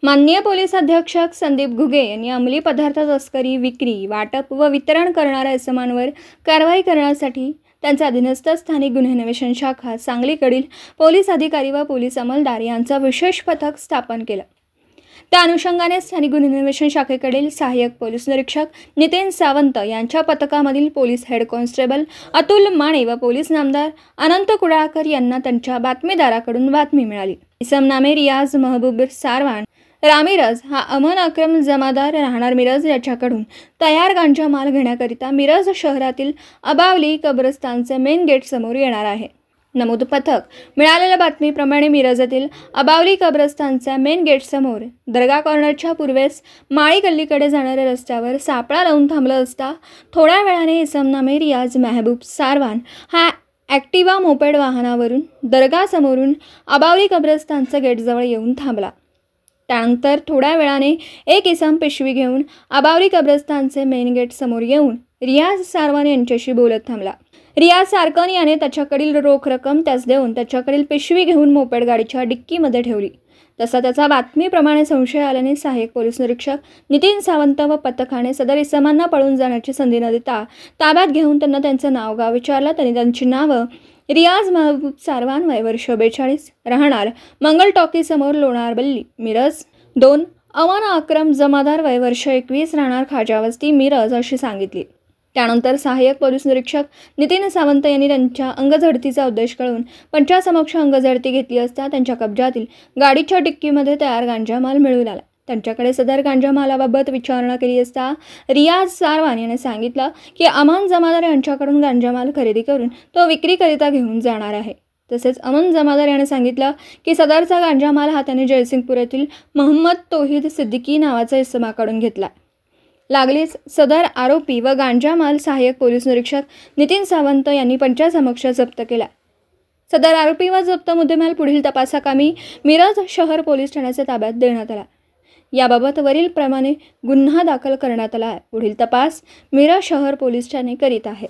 माननीय पोलीस अधीक्षक संदीप घुगे यांनी अंमली पदार्थ तस्करी, विक्री, वाटप व वितरण करणाऱ्या इसमांवर कारवाई करण्यासाठी त्यांचा अधीनस्थ स्थानिक गुन्हे अन्वेषण शाखा सांगलीकडील पोलीस अधिकारी व पोलीस अंमलदार यांचा विशेष पथक स्थापन केलं। त्या अनुषंगाने स्थानिक गुन्हे अन्वेषण शाखेकडील सहाय्यक पोलीस निरीक्षक नितीन सावंत यांच्या पथकामधील police head constable Atul Mane व पोलीस नामदार अनंत कुडाळकर यांना त्यांच्या बातमीदाराकडून बातमी मिळाली। इसम नामे रियाज महबूब सारवान रामिरज हा अमन अक्रम जमादार राहणार मिरज याच्याकडून तयार गांजा माल घेण्याकरिता मिरज शहरातील अबावली कब्रस्तानचे मेन गेट समोर येणार आहे। नमूद पथक मिळालेल्या बातमीप्रमाणे मिरज येथील अबावली कब्रस्तानच्या मेन गेट समोर दर्गा कॉर्नरच्या पूर्वेस माळी गल्लीकडे जाणाऱ्या रस्त्यावर सापळा लावून थांबलं असता थोड्या वेळाने इसम नामे रियाज महबूब सारवान हा ॲक्टिवा मोपेड वाहनावरून दर्गा समोरून अबावली कब्रस्तानच्या गेटजवळ येऊन थांबला। त्यानंतर थोड्या वेळाने एक इसम पिशवी घेऊन अबावली कब्रस्तानचे मेन गेट समोर येऊन रियाज सारवान यांच्याशी बोलत थांबला। रियाज सारकन याने त्याच्याकडील रोख रक्कम त्यास देऊन त्याच्याकडील पिशवी घेऊन मोपेड गाडीच्या डिक्कीमध्ये ठेवली। तसा त्याचा बातमीप्रमाणे संशय आल्याने सहाय्यक पोलीस निरीक्षक नितीन सावंत व पथकाने सदर इसमांना पळून जाण्याची संधी न देता ताब्यात घेऊन त्यांना त्यांचं नाव गाव विचारलं। त्यांनी त्यांची नावं रियाज महबूब सारवान वय वर्ष 42 राहणार मंगल टॉकी समोर लोणार बल्ली मिरज 2, अमन अक्रम जमादार वय वर्ष 21 राहणार खाजावस्ती मिरज अशी सांगितली। त्यानंतर सहाय्यक पोलीस निरीक्षक नितीन सावंत यांनी त्यांच्या अंगझडतीचा उद्देश कळून पंचासमक्ष अंगझडती घेतली असता त्यांच्या कब्जातील गाडीच्या डिक्कीमध्ये तयार गांजा माल मिळून आला। त्यांच्याकडे सदर गांजा मालाबाबत विचारणा केली असता रियाज सारवान याने सांगितलं की अमन जमादार यांच्याकडून गांजा माल खरेदी करून तो विक्रीकरिता घेऊन जाणार आहे। तसेच अमन जमादार याने सांगितलं की सदरचा गांजा माल हा त्याने जयसिंगपूर येथील मोहम्मद तौहीद सिद्दीकी नावाचा इसमाकडून घेतला। लागलीच सदर आरोपी व गांजा माल सहाय्यक पोलीस निरीक्षक नितीन सावंत यांनी पंचासमक्ष जप्त केला। सदर आरोपी व जप्त मुद्देमाल पुढील तपासाकामी मिरज शहर पोलीस ठाण्याच्या ताब्यात देण्यात आला। याबाबत वरील प्रमाणे गुन्हा दाखल करण्यात आला आहे। पुढील तपास मिरज शहर पोलीस ठाणे करीत आहे।